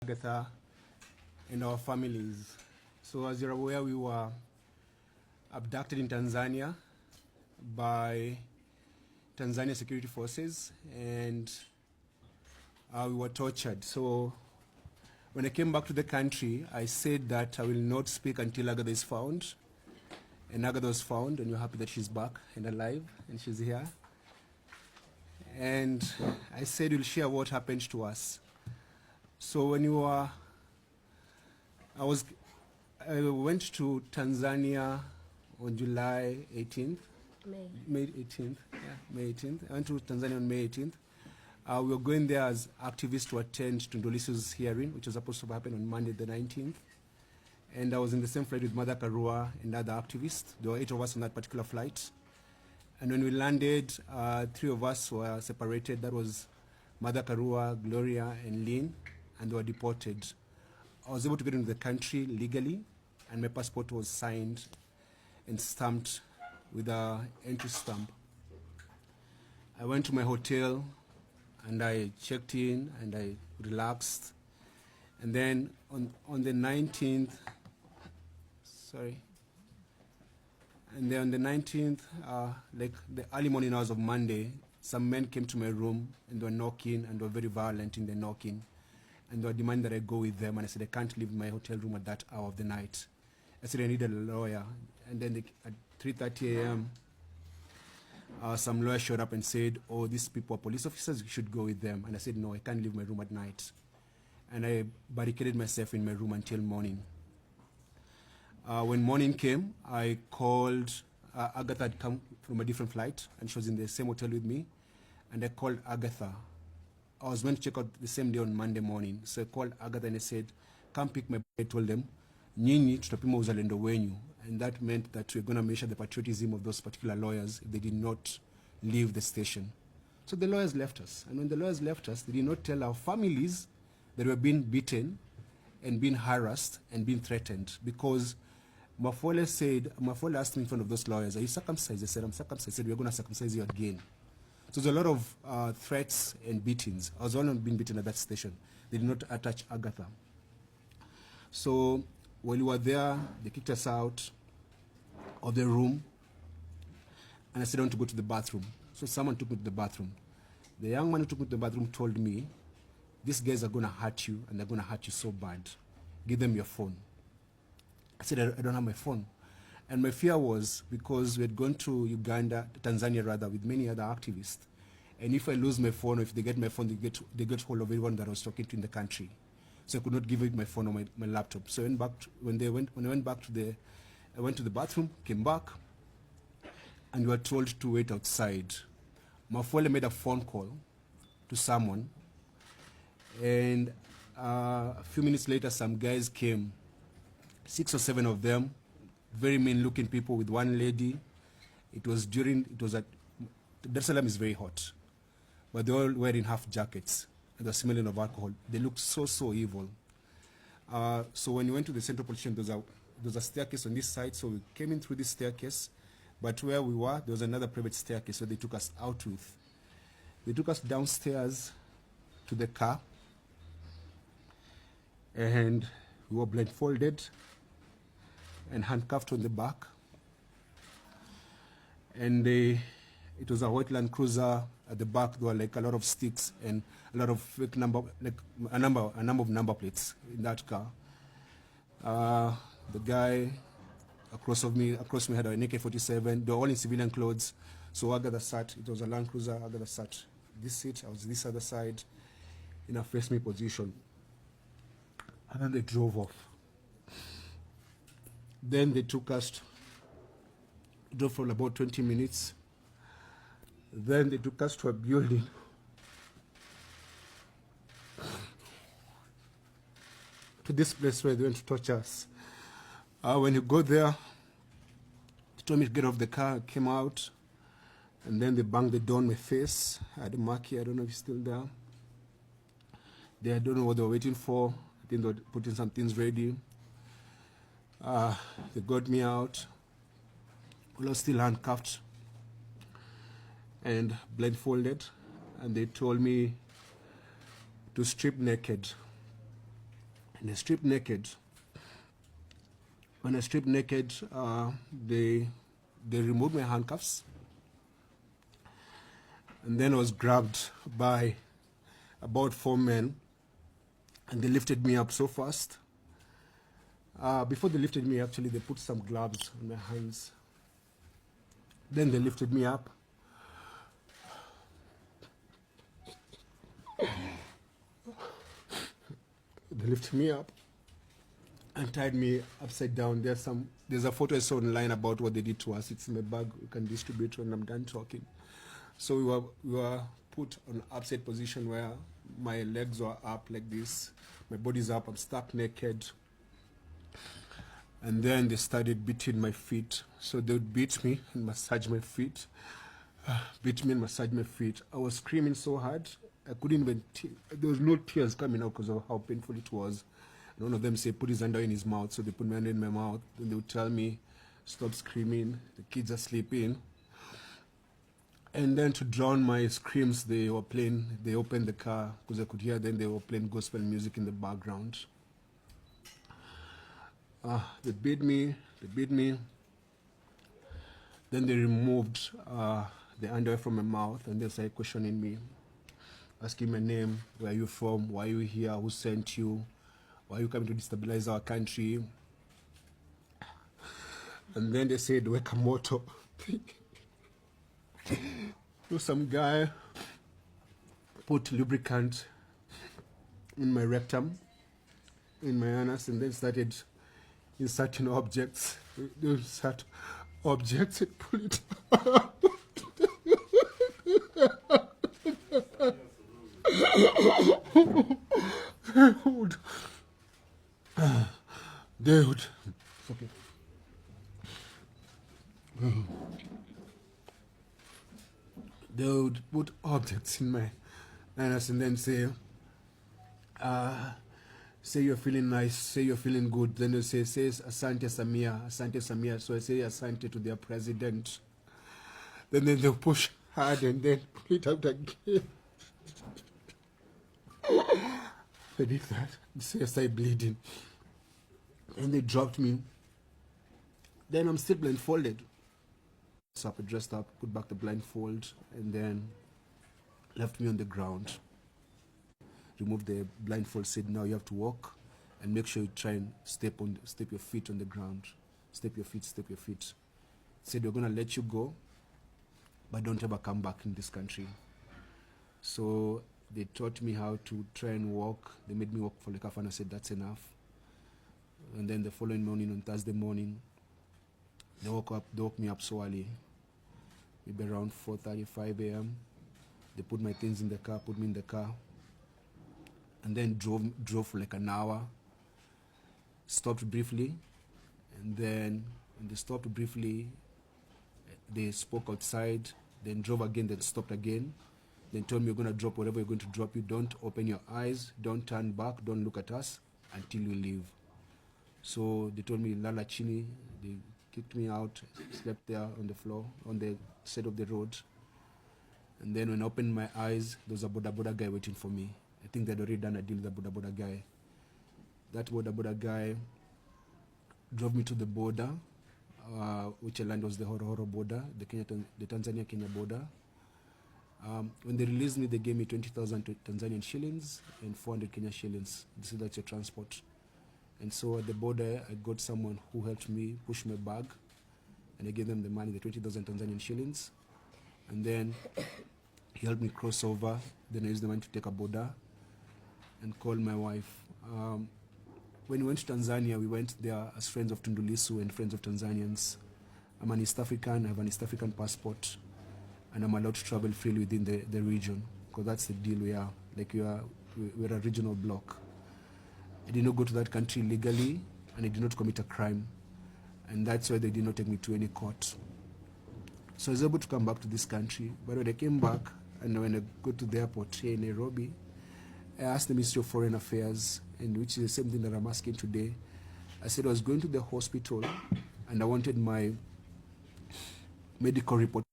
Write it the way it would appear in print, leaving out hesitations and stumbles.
Agatha and our families. So as you're aware, we were abducted in Tanzania by Tanzania security forces, and we were tortured. So when I came back to the country, I said that I will not speak until Agatha is found. And Agatha was found, and we're happy that she's back and alive, and she's here. And I said we'll share what happened to us. So when you were, I went to Tanzania on July 18th. May 18th. Yeah, May 18th. I went to Tanzania on May 18th. We were going there as activists to attend to Ndolisu's hearing, which was supposed to happen on Monday the 19th. And I was in the same flight with Mother Karua and other activists. There were 8 of us on that particular flight. And when we landed, 3 of us were separated. That was Mother Karua, Gloria, and Lynn, and they were deported. I was able to get into the country legally, and my passport was signed and stamped with an entry stamp. I went to my hotel, and I checked in, and I relaxed. And then on the 19th, and then on the 19th, like the early morning hours of Monday, some men came to my room and they were knocking, and they were very violent in the knocking. And they were demanding that I go with them, and I said, I can't leave my hotel room at that hour of the night. I said, I need a lawyer. And then at 3:30 a.m., some lawyer showed up and said, oh, these people are police officers, you should go with them. And I said, no, I can't leave my room at night. And I barricaded myself in my room until morning. When morning came, I called, Agatha had come from a different flight, and she was in the same hotel with me, and I called Agatha. I was going to check out the same day on Monday morning, so I called Agatha and I said, come pick my. I told them, nyinyi tutapima uzalendo wenyu, and that meant that we're going to measure the patriotism of those particular lawyers if they did not leave the station. So the lawyers left us, and when the lawyers left us, they did not tell our families that we were being beaten and being harassed and being threatened, because Mafole asked me in front of those lawyers, are you circumcised? I said, I'm circumcised. I said, we're going to circumcise you again. So there's a lot of threats and beatings. I was the one being beaten at that station. They did not attach Agatha. So while we were there, they kicked us out of the room, and I said, I want to go to the bathroom. So someone took me to the bathroom. The young man who took me to the bathroom told me, these guys are going to hurt you, and they're going to hurt you so bad. Give them your phone. I said, I don't have my phone. And my fear was, because we had gone to Tanzania rather, with many other activists. And if I lose my phone, or if they get my phone, they get hold of everyone that I was talking to in the country. So I could not give it my phone or my laptop. So when I went to the bathroom, came back, and we were told to wait outside. Mafole made a phone call to someone, and a few minutes later, some guys came, 6 or 7 of them, very mean-looking people with one lady. It was at, Dar es Salaam is very hot, but they were all wearing half jackets, and they were smelling of alcohol. They looked so evil. So when we went to the central police station, there was a staircase on this side, so we came in through this staircase, but where we were, there was another private staircase, so they took us out with. They took us downstairs to the car, and we were blindfolded and handcuffed on the back. And it was a white Land Cruiser. At the back, there were like a lot of sticks and a lot of fake number, like a number of number plates in that car. The guy across me had an AK-47. They were all in civilian clothes. So Agatha sat. It was a Land Cruiser. Agatha sat this seat. I was this other side in a face me position. And then they drove off. Then they took us, drove for about 20 minutes. Then they took us to a building. To this place where they went to torture us. When you go there, they told me to get off the car, I came out, and then they banged the door on my face. I had a mark here, I don't know if it's still there. I don't know what they were waiting for. I think they were putting some things ready. They got me out. I was still handcuffed and blindfolded, and they told me to strip naked. and I stripped naked. When I stripped naked, they removed my handcuffs, and then I was grabbed by about 4 men, and they lifted me up so fast. Before they lifted me, actually, they put some gloves on my hands. Then they lifted me up. They lifted me up and tied me upside down. There's a photo I saw online about what they did to us. It's in my bag. We can distribute when I'm done talking. So we were put on upside position where my legs were up like this. My body's up. I'm stuck naked. And then they started beating my feet. So they would beat me and massage my feet. Beat me and massage my feet. I was screaming so hard, I couldn't even, there was no tears coming out because of how painful it was. And one of them said, put his hand in his mouth. So they put my hand in my mouth. Then they would tell me, stop screaming. The kids are sleeping. And then to drown my screams, they opened the car because I could hear them. They were playing gospel music in the background. They beat me. Then they removed the underwear from my mouth, and they started questioning me, asking my name, where are you from, why are you here, who sent you, why are you coming to destabilize our country? And then they said, weka moto. So some guy put lubricant in my rectum, in my anus, and then started inserting objects. They insert objects and pull it out. They would okay. They would put objects in my anus and then say you're feeling nice, say you're feeling good. Then they say Asante Samia, Asante Samia. So I say Asante to their president. Then they'll push hard and then pull it out again. They did that. Say I started bleeding. And they dropped me. Then I'm still blindfolded. So I dressed up, put back the blindfold, and then left me on the ground. Removed the blindfold, said now you have to walk and make sure you try and step your feet on the ground. Step your feet. Said we're gonna let you go, but don't ever come back in this country. So they taught me how to try and walk. They made me walk for like half an hour. I said that's enough. And then the following morning, on Thursday morning, they woke me up so early, maybe around 4:35 a.m. They put my things in the car, put me in the car, and then drove for like an hour, stopped briefly, and then when they stopped briefly, they spoke outside, then drove again, then stopped again, then told me, you're going to drop whatever you're going to drop. You don't open your eyes, don't turn back, don't look at us until you leave. So they told me, lala chini. They kicked me out, slept there on the floor, on the side of the road. And then when I opened my eyes, there was a boda boda guy waiting for me. I think they'd already done a deal with the boda boda guy. That boda boda guy drove me to the border, which land was the Horo border, the Tanzania-Kenya border. When they released me, they gave me 20,000 Tanzanian shillings and 400 Kenya shillings. They said that's your transport. And so at the border, I got someone who helped me push my bag, and I gave them the money, the 20,000 Tanzanian shillings. And then he helped me cross over. Then I used the money to take a border and call my wife. When we went to Tanzania, we went there as friends of Tundu Lissu and friends of Tanzanians. I'm an East African, I have an East African passport, and I'm allowed to travel freely within the region, because that's the deal we are. Like we're a regional bloc. I did not go to that country legally, and I did not commit a crime. And that's why they did not take me to any court. So I was able to come back to this country. But when I came back, and when I go to the airport here in Nairobi, I asked the Ministry of Foreign Affairs, and which is the same thing that I'm asking today. I said I was going to the hospital, and I wanted my medical report